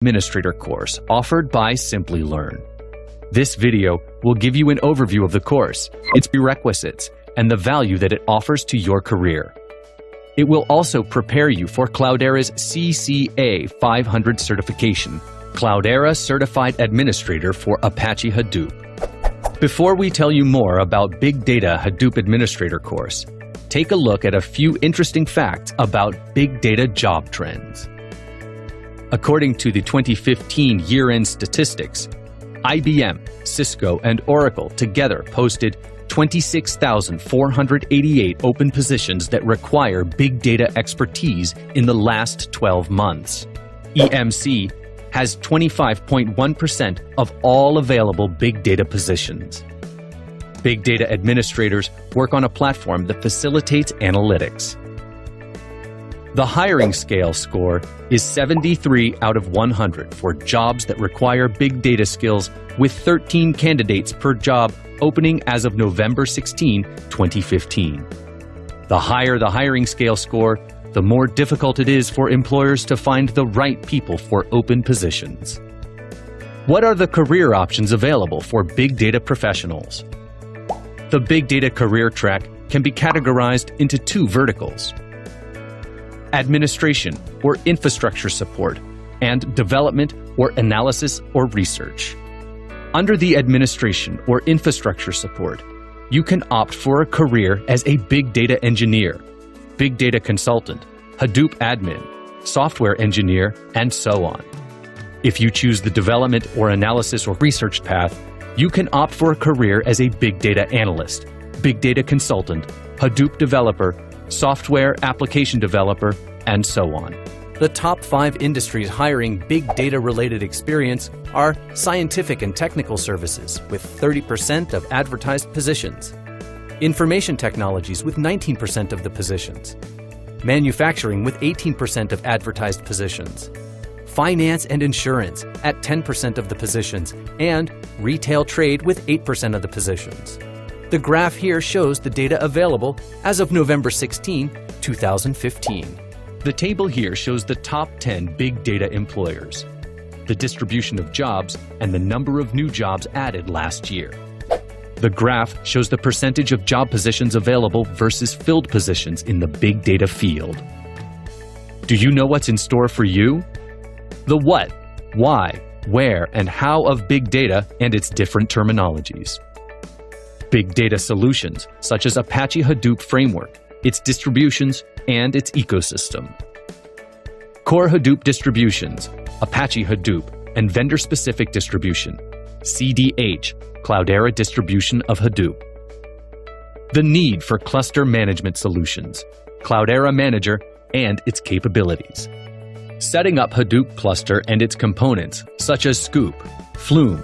Administrator course offered by Simply Learn. This video will give you an overview of the course, its prerequisites, and the value that it offers to your career. It will also prepare you for Cloudera's CCA 500 certification, Cloudera Certified Administrator for Apache Hadoop. Before we tell you more about Big Data Hadoop Administrator course, take a look at a few interesting facts about Big Data job trends. According to the 2015 year-end statistics, IBM, Cisco, and Oracle together posted 26,488 open positions that require big data expertise in the last 12 months. EMC has 25.1% of all available big data positions. Big data administrators work on a platform that facilitates analytics. The hiring scale score is 73 out of 100 for jobs that require big data skills, with 13 candidates per job opening as of November 16, 2015. The higher the hiring scale score, the more difficult it is for employers to find the right people for open positions. What are the career options available for big data professionals? The big data career track can be categorized into two verticals: administration or infrastructure support, and development or analysis or research. Under the administration or infrastructure support, you can opt for a career as a big data engineer, big data consultant, Hadoop admin, software engineer, and so on. If you choose the development or analysis or research path, you can opt for a career as a big data analyst, big data consultant, Hadoop developer, software application developer, and so on. The top 5 industries hiring big data-related experience are scientific and technical services, with 30% of advertised positions, information technologies with 19% of the positions, manufacturing with 18% of advertised positions, finance and insurance at 10% of the positions, and retail trade with 8% of the positions. The graph here shows the data available as of November 16, 2015. The table here shows the top 10 big data employers, the distribution of jobs, and the number of new jobs added last year. The graph shows the percentage of job positions available versus filled positions in the big data field. Do you know what's in store for you? The what, why, where, and how of big data and its different terminologies. Big data solutions, such as Apache Hadoop framework, its distributions, and its ecosystem. Core Hadoop distributions, Apache Hadoop, and vendor-specific distribution, CDH, Cloudera distribution of Hadoop. The need for cluster management solutions, Cloudera Manager, and its capabilities. Setting up Hadoop cluster and its components, such as Scoop, Flume,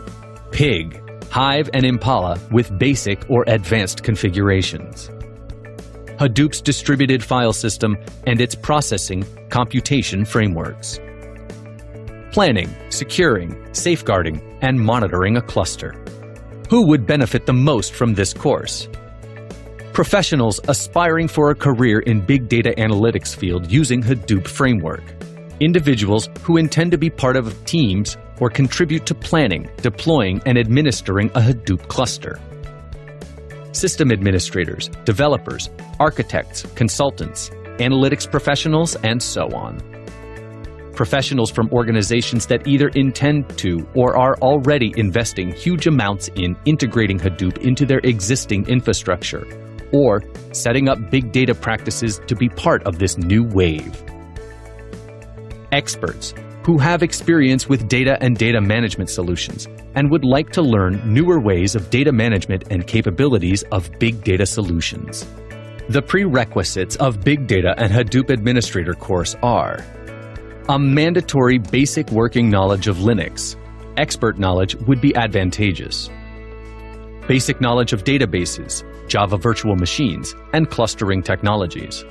Pig, Hive, and Impala with basic or advanced configurations. Hadoop's distributed file system and its processing, computation frameworks. Planning, securing, safeguarding, and monitoring a cluster. Who would benefit the most from this course? Professionals aspiring for a career in big data analytics field using Hadoop framework. Individuals who intend to be part of teams or contribute to planning, deploying, and administering a Hadoop cluster. System administrators, developers, architects, consultants, analytics professionals, and so on. Professionals from organizations that either intend to or are already investing huge amounts in integrating Hadoop into their existing infrastructure, or setting up big data practices to be part of this new wave. Experts who have experience with data and data management solutions and would like to learn newer ways of data management and capabilities of big data solutions. The prerequisites of Big Data and Hadoop Administrator course are: a mandatory basic working knowledge of Linux. Expert knowledge would be advantageous. Basic knowledge of databases, Java virtual machines, and clustering technologies.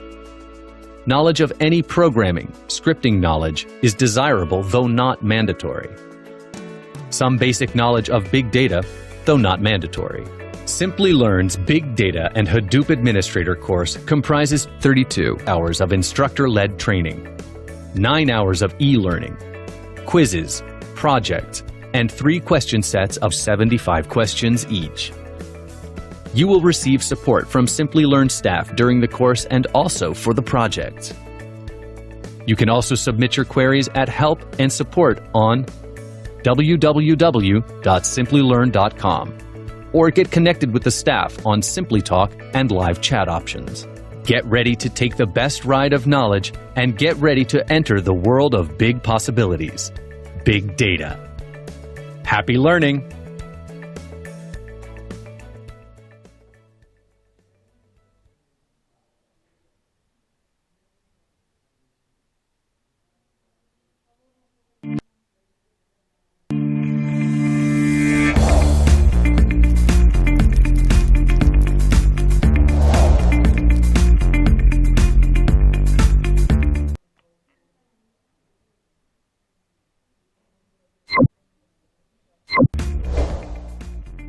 Knowledge of any programming, scripting knowledge is desirable though not mandatory. Some basic knowledge of big data, though not mandatory. Simply Learn's Big Data and Hadoop Administrator course comprises 32 hours of instructor-led training, 9 hours of e-learning, quizzes, projects, and 3 question sets of 75 questions each. You will receive support from Simplilearn staff during the course and also for the project. You can also submit your queries at help and support on www.simplylearn.com or get connected with the staff on SimplyTalk and live chat options. Get ready to take the best ride of knowledge and get ready to enter the world of big possibilities. Big data. Happy learning!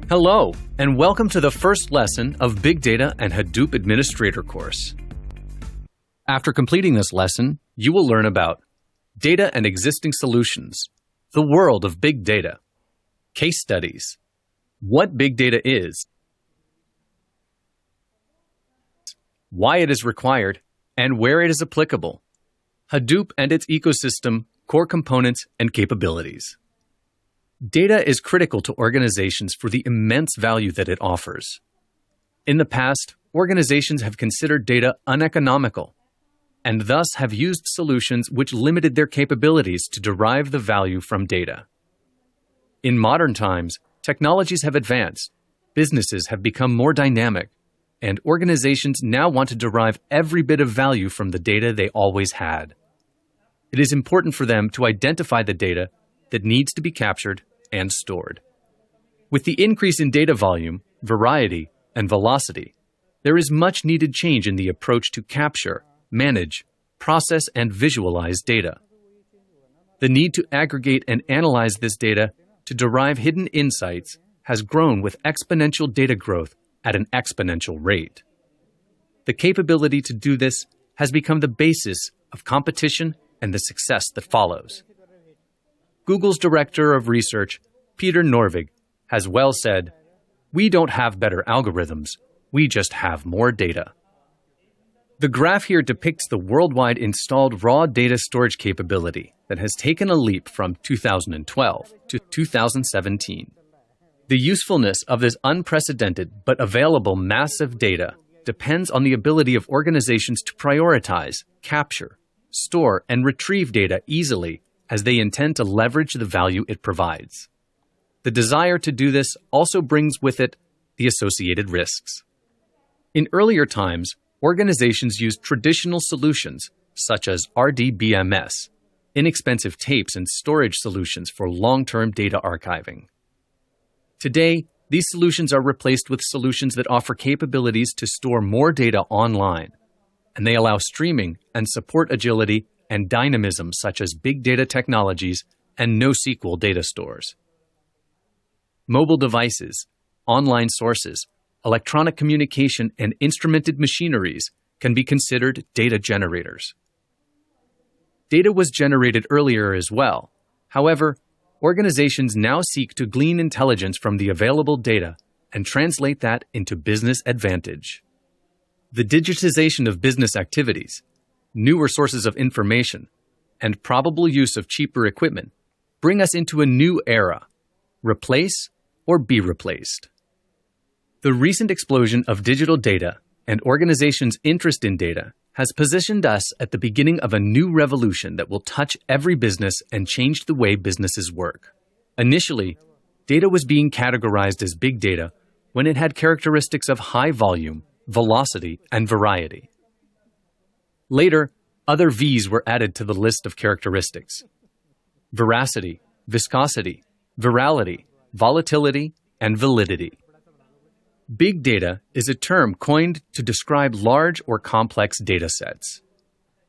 Hello, and welcome to the first lesson of Big Data and Hadoop Administrator course. After completing this lesson, you will learn about data and existing solutions, the world of big data, case studies, what big data is, why it is required, and where it is applicable, Hadoop and its ecosystem, core components, and capabilities. Data is critical to organizations for the immense value that it offers. In the past, organizations have considered data uneconomical, and thus have used solutions which limited their capabilities to derive the value from data. In modern times, technologies have advanced, businesses have become more dynamic, and organizations now want to derive every bit of value from the data they always had. It is important for them to identify the data that needs to be captured and stored. With the increase in data volume, variety, and velocity, there is much needed change in the approach to capture, manage, process, and visualize data. The need to aggregate and analyze this data to derive hidden insights has grown with exponential data growth at an exponential rate. The capability to do this has become the basis of competition and the success that follows. Google's Director of Research, Peter Norvig, has well said, "We don't have better algorithms, we just have more data." The graph here depicts the worldwide installed raw data storage capability that has taken a leap from 2012 to 2017. The usefulness of this unprecedented but available massive data depends on the ability of organizations to prioritize, capture, store, and retrieve data easily as they intend to leverage the value it provides. The desire to do this also brings with it the associated risks. In earlier times, organizations used traditional solutions such as RDBMS, inexpensive tapes and storage solutions for long-term data archiving. Today, these solutions are replaced with solutions that offer capabilities to store more data online, and they allow streaming and support agility and dynamism such as big data technologies and NoSQL data stores. Mobile devices, online sources, electronic communication, and instrumented machineries can be considered data generators. Data was generated earlier as well. However, organizations now seek to glean intelligence from the available data and translate that into business advantage. The digitization of business activities, newer sources of information, and probable use of cheaper equipment bring us into a new era: replace or be replaced. The recent explosion of digital data and organizations' interest in data has positioned us at the beginning of a new revolution that will touch every business and change the way businesses work. Initially, data was being categorized as big data when it had characteristics of high volume, velocity, and variety. Later, other V's were added to the list of characteristics: veracity, viscosity, virality, volatility, and validity. Big data is a term coined to describe large or complex data sets.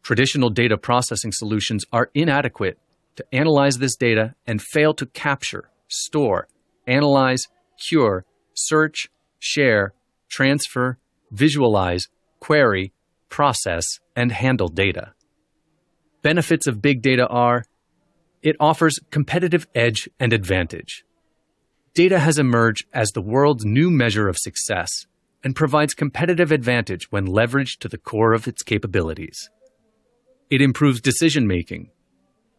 Traditional data processing solutions are inadequate to analyze this data and fail to capture, store, analyze, cure, search, share, transfer, visualize, query, process, and handle data. Benefits of big data are: It offers competitive edge and advantage. Data has emerged as the world's new measure of success and provides competitive advantage when leveraged to the core of its capabilities. It improves decision-making.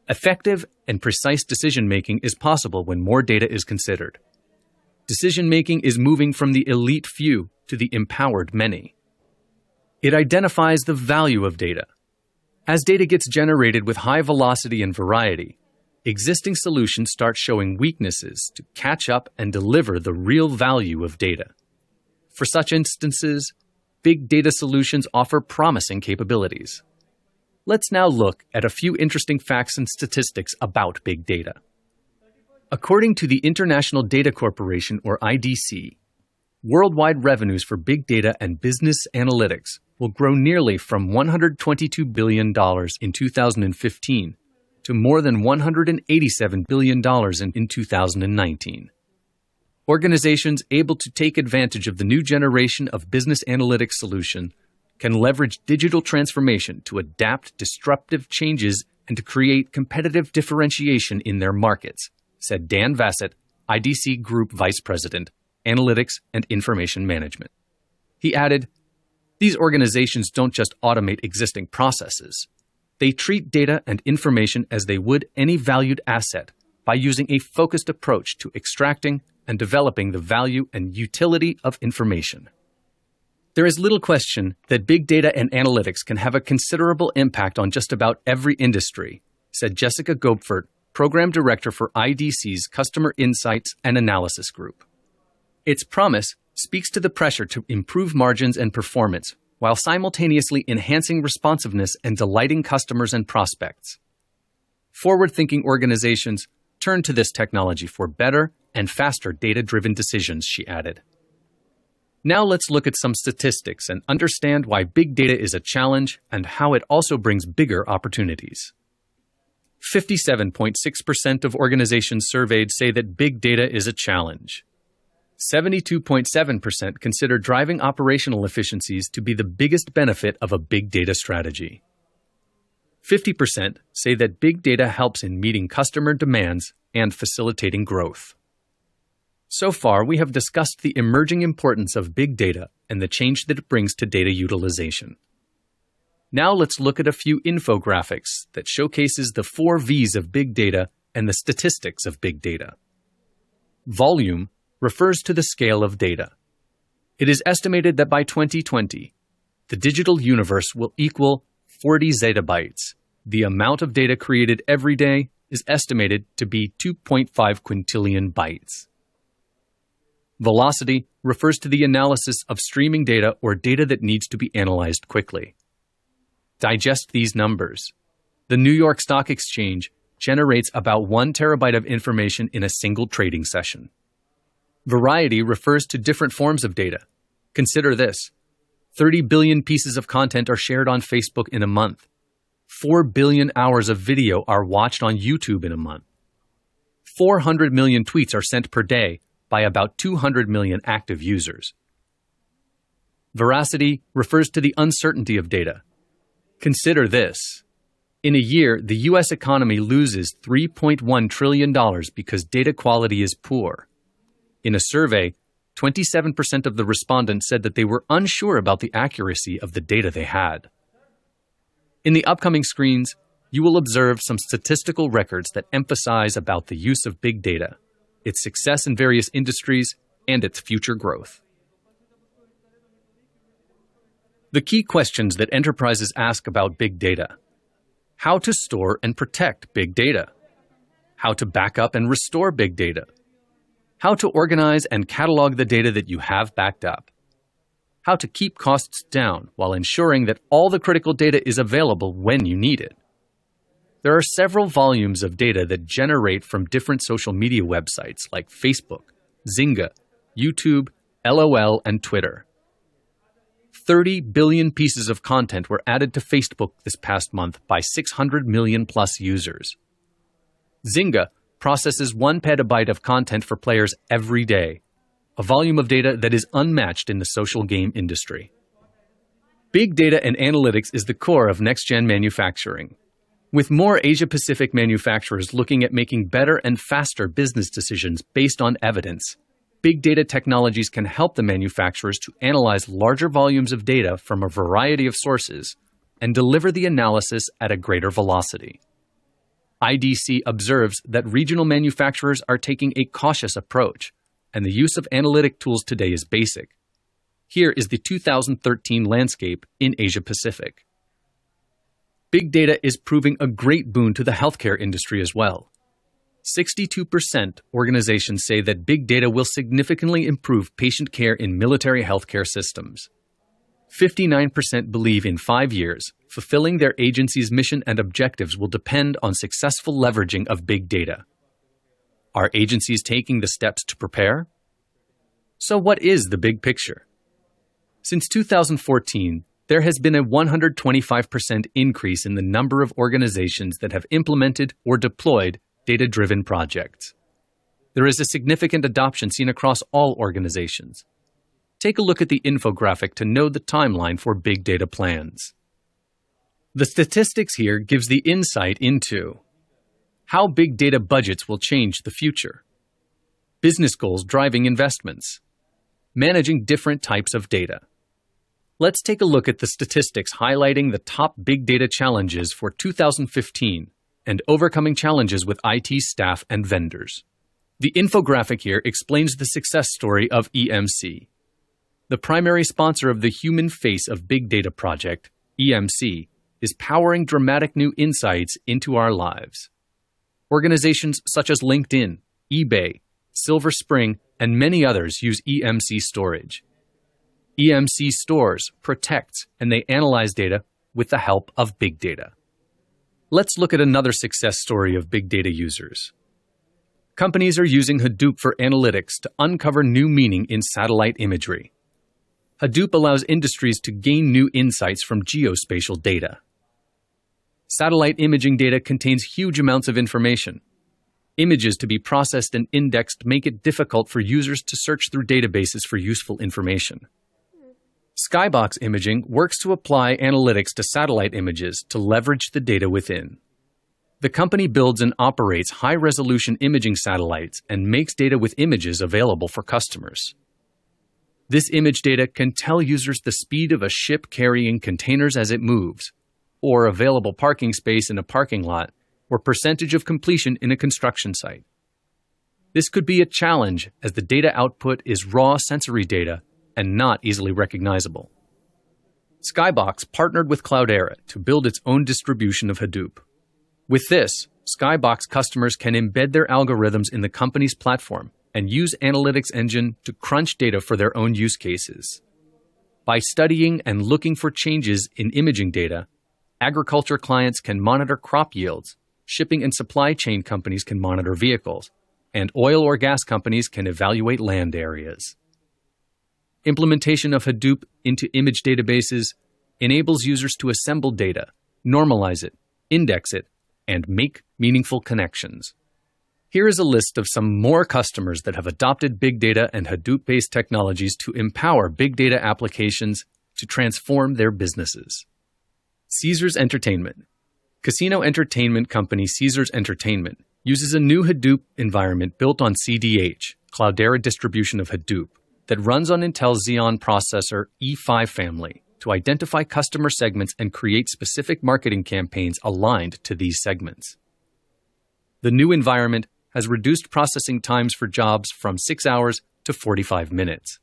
Effective and precise decision-making is possible when more data is considered. Decision-making is moving from the elite few to the empowered many. It identifies the value of data. As data gets generated with high velocity and variety, existing solutions start showing weaknesses to catch up and deliver the real value of data. For such instances, big data solutions offer promising capabilities. Let's now look at a few interesting facts and statistics about big data. According to the International Data Corporation, or IDC, worldwide revenues for big data and business analytics will grow nearly from $122 billion in 2015 to more than $187 billion in 2019. Organizations able to take advantage of the new generation of business analytics solution can leverage digital transformation to adapt disruptive changes and to create competitive differentiation in their markets, said Dan Vassett, IDC Group Vice President, Analytics and Information Management. He added, "These organizations don't just automate existing processes. They treat data and information as they would any valued asset by using a focused approach to extracting and developing the value and utility of information." There is little question that big data and analytics can have a considerable impact on just about every industry, said Jessica Gopfert, Program Director for IDC's Customer Insights and Analysis Group. Its promise speaks to the pressure to improve margins and performance while simultaneously enhancing responsiveness and delighting customers and prospects. Forward-thinking organizations turn to this technology for better and faster data-driven decisions, she added. Now let's look at some statistics and understand why big data is a challenge and how it also brings bigger opportunities. 57.6% of organizations surveyed say that big data is a challenge. 72.7% consider driving operational efficiencies to be the biggest benefit of a big data strategy. 50% say that big data helps in meeting customer demands and facilitating growth. So far, we have discussed the emerging importance of big data and the change that it brings to data utilization. Now let's look at a few infographics that showcases the 4 V's of big data and the statistics of big data. Volume refers to the scale of data. It is estimated that by 2020, the digital universe will equal 40 zettabytes. The amount of data created every day is estimated to be 2.5 quintillion bytes. Velocity refers to the analysis of streaming data or data that needs to be analyzed quickly. Digest these numbers. The New York Stock Exchange generates about 1 terabyte of information in a single trading session. Variety refers to different forms of data. Consider this. 30 billion pieces of content are shared on Facebook in a month. 4 billion hours of video are watched on YouTube in a month. 400 million tweets are sent per day by about 200 million active users. Veracity refers to the uncertainty of data. Consider this. In a year, the U.S. economy loses $3.1 trillion because data quality is poor. In a survey, 27% of the respondents said that they were unsure about the accuracy of the data they had. In the upcoming screens, you will observe some statistical records that emphasize about the use of big data, its success in various industries, and its future growth. The key questions that enterprises ask about big data: how to store and protect big data, how to back up and restore big data, how to organize and catalog the data that you have backed up, how to keep costs down while ensuring that all the critical data is available when you need it. There are several volumes of data that generate from different social media websites like Facebook, Zynga, YouTube, LOL, and Twitter. 30 billion pieces of content were added to Facebook this past month by 600 million plus users. Zynga processes 1 petabyte of content for players every day, a volume of data that is unmatched in the social game industry. Big data and analytics is the core of next-gen manufacturing. With more Asia-Pacific manufacturers looking at making better and faster business decisions based on evidence, big data technologies can help the manufacturers to analyze larger volumes of data from a variety of sources and deliver the analysis at a greater velocity. IDC observes that regional manufacturers are taking a cautious approach, and the use of analytic tools today is basic. Here is the 2013 landscape in Asia-Pacific. Big data is proving a great boon to the healthcare industry as well. 62% organizations say that big data will significantly improve patient care in military healthcare systems. 59% believe in 5 years, fulfilling their agency's mission and objectives will depend on successful leveraging of big data. Are agencies taking the steps to prepare? So what is the big picture? Since 2014, there has been a 125% increase in the number of organizations that have implemented or deployed data-driven projects. There is a significant adoption seen across all organizations. Take a look at the infographic to know the timeline for big data plans. The statistics here gives the insight into how big data budgets will change the future, business goals driving investments, managing different types of data. Let's take a look at the statistics highlighting the top big data challenges for 2015 and overcoming challenges with IT staff and vendors. The infographic here explains the success story of EMC. The primary sponsor of the Human Face of Big Data project, EMC, is powering dramatic new insights into our lives. Organizations such as LinkedIn, eBay, Silver Spring, and many others use EMC storage. EMC stores, protects, and they analyze data with the help of big data. Let's look at another success story of big data users. Companies are using Hadoop for analytics to uncover new meaning in satellite imagery. Hadoop allows industries to gain new insights from geospatial data. Satellite imaging data contains huge amounts of information. Images to be processed and indexed make it difficult for users to search through databases for useful information. Skybox Imaging works to apply analytics to satellite images to leverage the data within. The company builds and operates high-resolution imaging satellites and makes data with images available for customers. This image data can tell users the speed of a ship carrying containers as it moves, or available parking space in a parking lot, or percentage of completion in a construction site. This could be a challenge as the data output is raw sensory data and not easily recognizable. Skybox partnered with Cloudera to build its own distribution of Hadoop. With this, Skybox customers can embed their algorithms in the company's platform and use analytics engine to crunch data for their own use cases. By studying and looking for changes in imaging data, agriculture clients can monitor crop yields, shipping and supply chain companies can monitor vehicles, and oil or gas companies can evaluate land areas. Implementation of Hadoop into image databases enables users to assemble data, normalize it, index it, and make meaningful connections. Here is a list of some more customers that have adopted big data and Hadoop-based technologies to empower big data applications to transform their businesses. Caesars Entertainment. Casino entertainment company Caesars Entertainment uses a new Hadoop environment built on CDH, Cloudera distribution of Hadoop, that runs on Intel Xeon processor E5 family to identify customer segments and create specific marketing campaigns aligned to these segments. The new environment has reduced processing times for jobs from 6 hours to 45 minutes.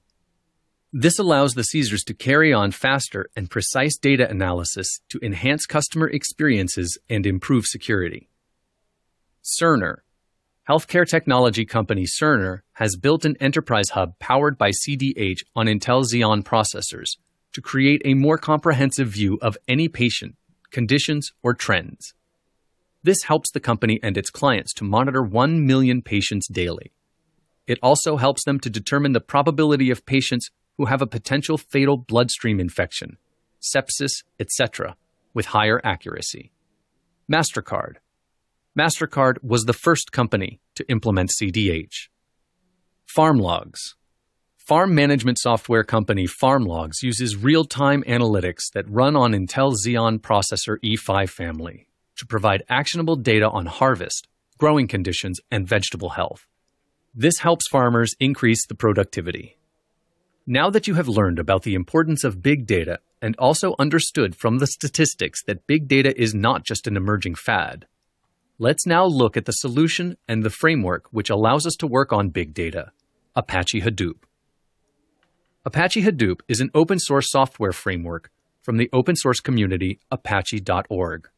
This allows the Caesars to carry on faster and precise data analysis to enhance customer experiences and improve security. Cerner. Healthcare technology company Cerner has built an enterprise hub powered by CDH on Intel Xeon processors to create a more comprehensive view of any patient, conditions, or trends. This helps the company and its clients to monitor 1 million patients daily. It also helps them to determine the probability of patients who have a potential fatal bloodstream infection, sepsis, etc., with higher accuracy. MasterCard. MasterCard was the first company to implement CDH. FarmLogs. Farm management software company FarmLogs uses real-time analytics that run on Intel Xeon processor E5 family. to provide actionable data on harvest, growing conditions, and vegetable health. This helps farmers increase the productivity. Now that you have learned about the importance of big data and also understood from the statistics that big data is not just an emerging fad, let's now look at the solution and the framework which allows us to work on big data, Apache Hadoop. Apache Hadoop is an open-source software framework from the open-source community apache.org.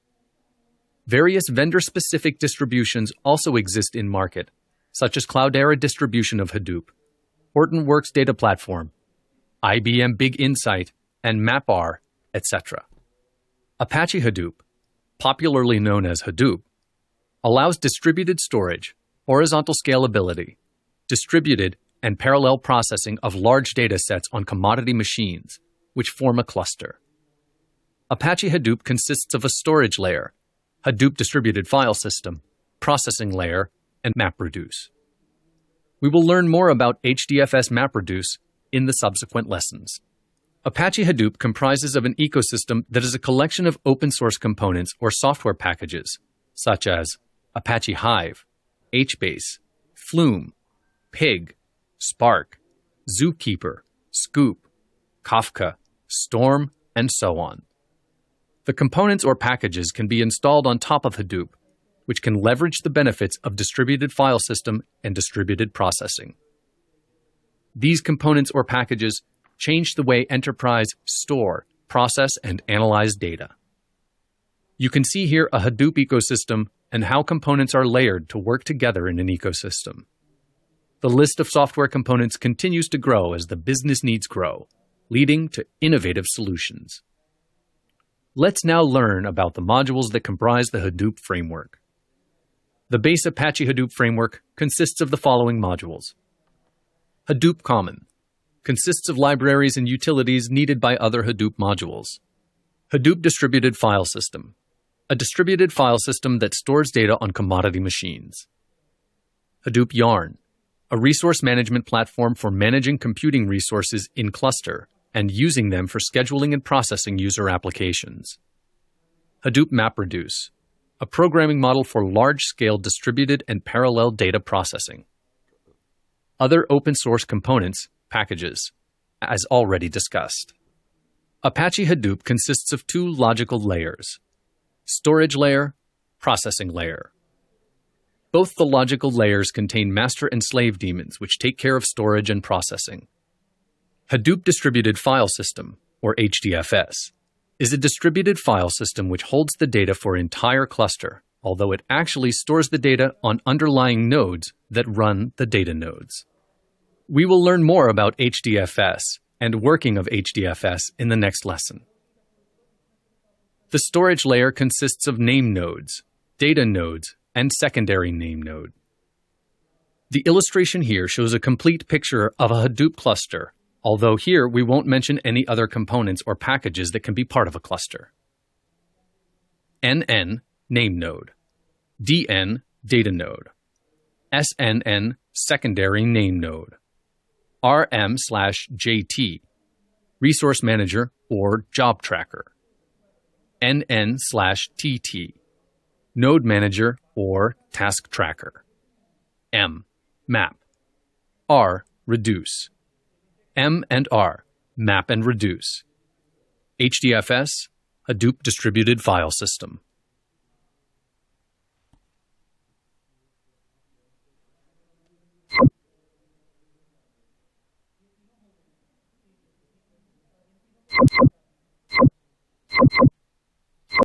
Various vendor-specific distributions also exist in market, such as Cloudera distribution of Hadoop, Hortonworks data platform, IBM Big Insight, and MapR, etc. Apache Hadoop, popularly known as Hadoop, allows distributed storage, horizontal scalability, distributed and parallel processing of large data sets on commodity machines, which form a cluster. Apache Hadoop consists of a storage layer, Hadoop distributed file system, processing layer, and MapReduce. We will learn more about HDFS MapReduce in the subsequent lessons. Apache Hadoop comprises of an ecosystem that is a collection of open-source components or software packages, such as Apache Hive, HBase, Flume, Pig, Spark, Zookeeper, Scoop, Kafka, Storm, and so on. The components or packages can be installed on top of Hadoop, which can leverage the benefits of distributed file system and distributed processing. These components or packages change the way enterprise store, process, and analyze data. You can see here a Hadoop ecosystem and how components are layered to work together in an ecosystem. The list of software components continues to grow as the business needs grow, leading to innovative solutions. Let's now learn about the modules that comprise the Hadoop framework. The base Apache Hadoop framework consists of the following modules. Hadoop Common consists of libraries and utilities needed by other Hadoop modules. Hadoop Distributed File System, a distributed file system that stores data on commodity machines. Hadoop Yarn, a resource management platform for managing computing resources in cluster and using them for scheduling and processing user applications. Hadoop MapReduce, a programming model for large-scale distributed and parallel data processing. Other open-source components, packages, as already discussed. Apache Hadoop consists of two logical layers: storage layer, processing layer. Both the logical layers contain master and slave daemons, which take care of storage and processing. Hadoop Distributed File System, or HDFS, is a distributed file system which holds the data for an entire cluster, although it actually stores the data on underlying nodes that run the data nodes. We will learn more about HDFS and working of HDFS in the next lesson. The storage layer consists of name nodes, data nodes, and secondary name node. The illustration here shows a complete picture of a Hadoop cluster, although here we won't mention any other components or packages that can be part of a cluster. NN, name node. DN, data node. SNN, secondary name node. RM/JT, resource manager or job tracker. NN/TT, node manager or task tracker. M, map. R, reduce. M and R, map and reduce. HDFS, Hadoop Distributed File System.